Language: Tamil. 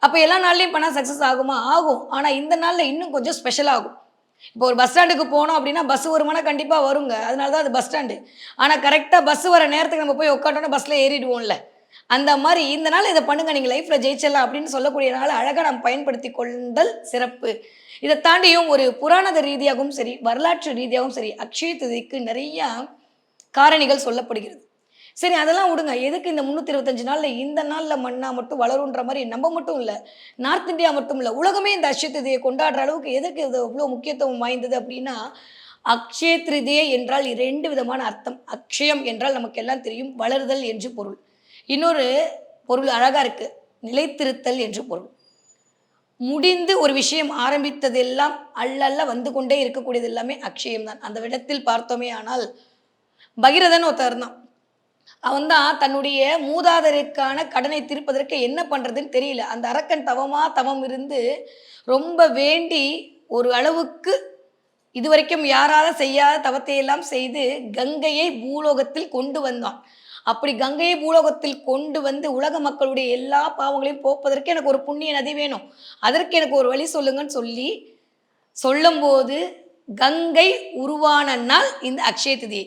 அப்ப எல்லா நாள்லயும் பண்ணா சக்சஸ் ஆகுமா? ஆகும். ஆனா இந்த நாள்ல இன்னும் கொஞ்சம் ஸ்பெஷல் ஆகும். இப்போ ஒரு பஸ் ஸ்டாண்டுக்கு போனோம் அப்டின்னா, பஸ் வருமானா கண்டிப்பா வருங்க. அதனால தான் அது பஸ் ஸ்டாண்டு. ஆனா கரெக்ட்டா பஸ் வர நேரத்துக்கு நம்ம போய் உட்காந்தோம்னா பஸ்ல ஏறிடுவோம்ல. அந்த மாரி இந்த நாள் இத பண்ணுங்க. நீங்க லைஃப்ல ஜெயிச்சிடலாம் அப்டின்னு சொல்லக்கூடிய நாள அழகா நாம் பயன்படுத்திக் கொண்டல் சிறப்பு. இத தாண்டியும் ஒரு புராணத ரீதியாகவும் சரி, வரலாற்று ரீதியாகவும் சரி, அக்ஷய திதிக்கு நெறையா காரணிகள் சொல்லப்படுகிறது. சரி அதெல்லாம் விடுங்க. எதுக்கு இந்த 325 நாள்ல இந்த நாள்ல மண்ணா மட்டும் வளரும்ன்ற மாரி நம்ம மட்டும் இல்ல. நார்த் இந்தியா மட்டும் இல்ல. உலகமே இந்த அக்ஷய திதிய கொண்டாடுற அளவுக்கு எதுக்கு இது இவ்ளோ முக்கியத்துவம் வாய்ந்தது அப்டின்னா, அக்ஷய திரிதியை என்றால் 2 விதமான அர்த்தம். அக்ஷயம் என்றால் நமக்கு எல்லாம் தெரியும். வளருதல் என்று பொருள். இன்னொரு பொருள் அழகா இருக்கு. நிலைத்திருத்தல் என்று பொருள். முடிந்து ஒரு விஷயம் ஆரம்பித்ததெல்லாம் அள்ள அள்ள வந்து கொண்டே இருக்கக்கூடியது எல்லாமே அக்ஷயம் தான். அந்த விடத்தில் பார்த்தோமே ஆனால், பகீரதன் ஒருத்தன் இருந்தான். அவன் தான் தன்னுடைய மூதாதையருக்கான கடனை தீர்ப்பதற்கு என்ன பண்றதுன்னு தெரியல. அந்த அரக்கன் தவமா தவம் இருந்து, ரொம்ப வேண்டி ஒரு அளவுக்கு இதுவரைக்கும் யாரால செய்யாத தவத்தை எல்லாம் செய்து, கங்கையை பூலோகத்தில் கொண்டு வந்தான். அப்படி கங்கையை பூலோகத்தில் கொண்டு வந்து உலக மக்களுடைய எல்லா பாவங்களையும் போப்பதற்கு எனக்கு ஒரு புண்ணிய நதி வேணும். அதற்கு எனக்கு ஒரு வழி சொல்லுங்கன்னு சொல்லி, சொல்லும்போது கங்கை உருவான நாள் இந்த அக்ஷய திதி.